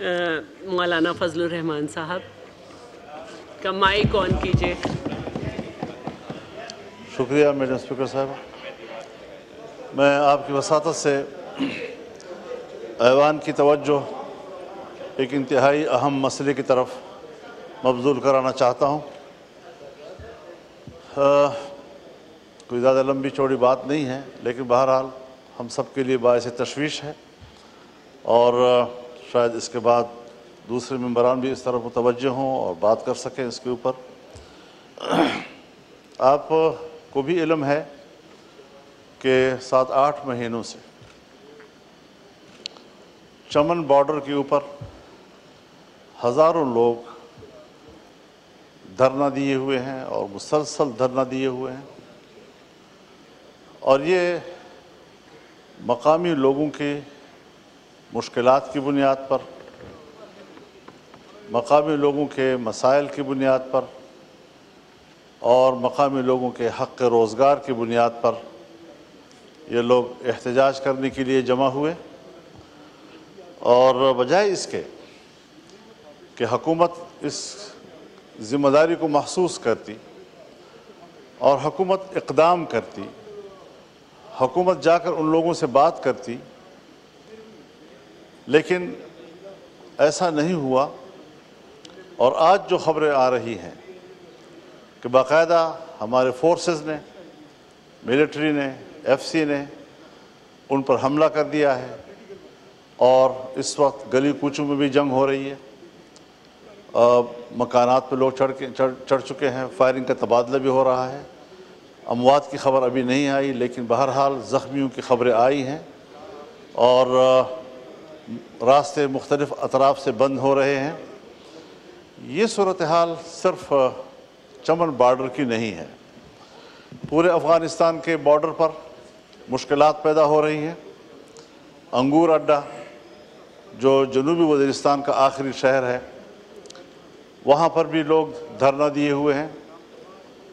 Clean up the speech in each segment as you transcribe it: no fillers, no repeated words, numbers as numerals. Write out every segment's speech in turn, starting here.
मौलाना फजलुर रहमान साहब का mic on कीजिए। शुक्रिया मैडम स्पीकर साहब। मैं आपकी वसातत से ऐवान की तवज्जो एक इंतहाई अहम मसले की तरफ मबजूल कराना चाहता हूँ। कोई ज़्यादा लंबी चौड़ी बात नहीं है, लेकिन बहरहाल हम सब के लिए बायस तशवीश है और शायद इसके बाद दूसरे मेंबरान भी इस तरफ मुतवज्जे हों और बात कर सकें इसके ऊपर। आपको भी इल्म है कि 7-8 महीनों से चमन बॉर्डर के ऊपर हज़ारों लोग धरना दिए हुए हैं और मुसलसल धरना दिए हुए हैं, और ये मकामी लोगों के मुश्किलात की बुनियाद पर, मकामी लोगों के मसाइल की बुनियाद पर और मकामी लोगों के हक़ रोज़गार की बुनियाद पर ये लोग एहतजाज करने के लिए जमा हुए। और बजाय इसके कि हुकूमत इस ज़िम्मेदारी को महसूस करती और हुकूमत इक़दाम करती, हुकूमत जाकर उन लोगों से बात करती, लेकिन ऐसा नहीं हुआ। और आज जो ख़बरें आ रही हैं कि बाकायदा हमारे फोर्सेस ने, मिलिट्री ने, एफसी ने उन पर हमला कर दिया है और इस वक्त गली कूचों में भी जंग हो रही है। मकानात पर लोग चढ़ चुके हैं, फायरिंग का तबादला भी हो रहा है। अमवात की खबर अभी नहीं आई, लेकिन बहरहाल ज़ख्मियों की खबरें आई हैं और रास्ते मुख्तलिफ़ अतराफ़ से बंद हो रहे हैं। ये सूरत हाल सिर्फ चमन बॉर्डर की नहीं है, पूरे अफ़गानिस्तान के बॉर्डर पर मुश्किलात पैदा हो रही हैं। अंगूर अड्डा जो जनूबी वज़ीरिस्तान का आखिरी शहर है, वहाँ पर भी लोग धरना दिए हुए हैं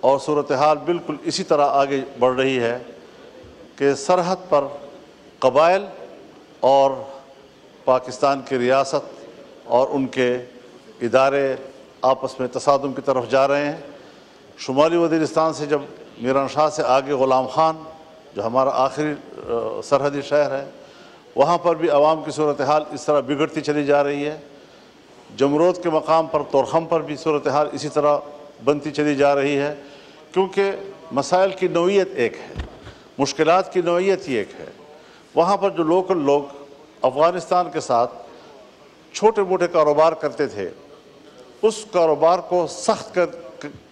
और सूरत हाल बिल्कुल इसी तरह आगे बढ़ रही है कि सरहद पर कबाइल और पाकिस्तान की रियासत और उनके इदारे आपस में तसादुम की तरफ जा रहे हैं। शुमाली वज़ीरिस्तान से जब मीरान शाह से आगे ग़ुलाम ख़ान जो हमारा आखिरी सरहदी शहर है, वहाँ पर भी आवाम की सूरत हाल इस तरह बिगड़ती चली जा रही है। जमरोद के मकाम पर, तोरखम पर भी सूरत हाल इसी तरह बनती चली जा रही है, क्योंकि मसाइल की नौइयत एक है, मुश्किलात की नौइयत ही एक है। वहाँ पर जो लोकल लोग अफ़गानिस्तान के साथ छोटे मोटे कारोबार करते थे, उस कारोबार को सख्त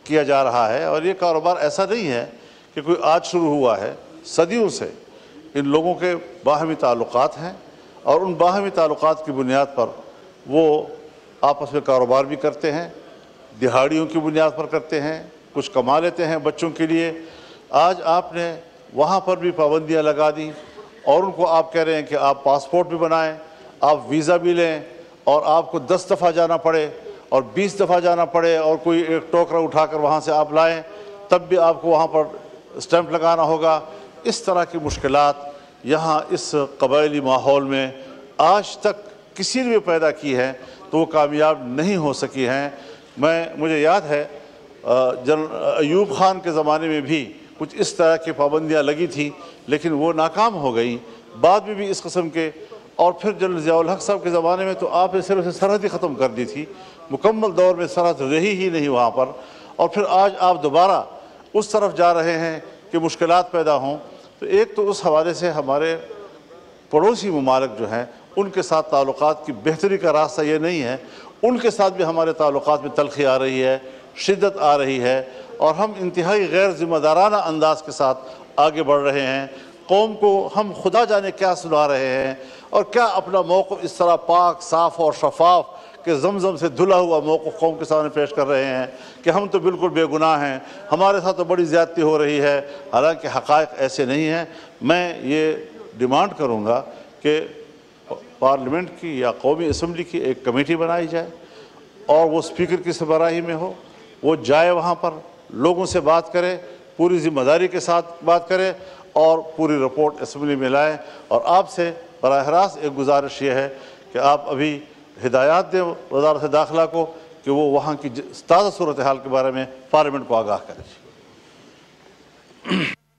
किया जा रहा है। और ये कारोबार ऐसा नहीं है कि कोई आज शुरू हुआ है, सदियों से इन लोगों के बाहमी ताल्लुकात हैं और उन बाहमी ताल्लुकात की बुनियाद पर वो आपस में कारोबार भी करते हैं, दिहाड़ियों की बुनियाद पर करते हैं, कुछ कमा लेते हैं बच्चों के लिए। आज आपने वहाँ पर भी पाबंदियाँ लगा दी और उनको आप कह रहे हैं कि आप पासपोर्ट भी बनाएं, आप वीज़ा भी लें और आपको 10 दफ़ा जाना पड़े और 20 दफ़ा जाना पड़े और कोई एक टोकरा उठाकर वहाँ से आप लाएं, तब भी आपको वहाँ पर स्टैंप लगाना होगा। इस तरह की मुश्किलात यहाँ इस कबायली माहौल में आज तक किसी ने भी पैदा की है तो वो कामयाब नहीं हो सकी हैं। मुझे याद है जनरल अयूब ख़ान के ज़माने में भी कुछ इस तरह की पाबंदियाँ लगी थी, लेकिन वो नाकाम हो गई। बाद में भी इस किस्म के, और फिर जनरल ज़ियाउल हक़ साहब के ज़माने में तो आपने सिर्फ से सरहद ही ख़त्म कर दी थी, मुकम्मल दौर में सरहद रही ही नहीं वहाँ पर। और फिर आज आप दोबारा उस तरफ जा रहे हैं कि मुश्किलात पैदा हों। तो एक तो उस हवाले से हमारे पड़ोसी ममालिक जो हैं उनके साथ ताल्लुकात की बेहतरी का रास्ता ये नहीं है, उनके साथ भी हमारे ताल्लुकात में तलखी आ रही है, शिद्दत आ रही है और हम इंतहाई गैर ज़िम्मेदाराना अंदाज के साथ आगे बढ़ रहे हैं। कौम को हम खुदा जाने क्या सुना रहे हैं और क्या अपना मौक़िफ़ इस तरह पाक, साफ़ और शफाफ के ज़मज़म से धुला हुआ मौक़िफ़ कौम के सामने पेश कर रहे हैं कि हम तो बिल्कुल बेगुनाह हैं, हमारे साथ तो बड़ी ज़्यादती हो रही है। हालांकि हक़ाइक़ ऐसे नहीं हैं। मैं ये डिमांड करूँगा कि पार्लियामेंट की या कौमी असम्बली की एक कमेटी बनाई जाए और वो स्पीकर की सरबराही में हो, वो जाए वहाँ पर, लोगों से बात करे, पूरी ज़िम्मेदारी के साथ बात करे और पूरी रिपोर्ट असम्बली में लाए। और आपसे बराह रास्त एक गुजारिश ये है कि आप अभी हिदायत दें वज़ारत दाखिला को कि वो वहाँ की ताज़ा सूरत हाल के बारे में पार्लियामेंट को आगाह करें।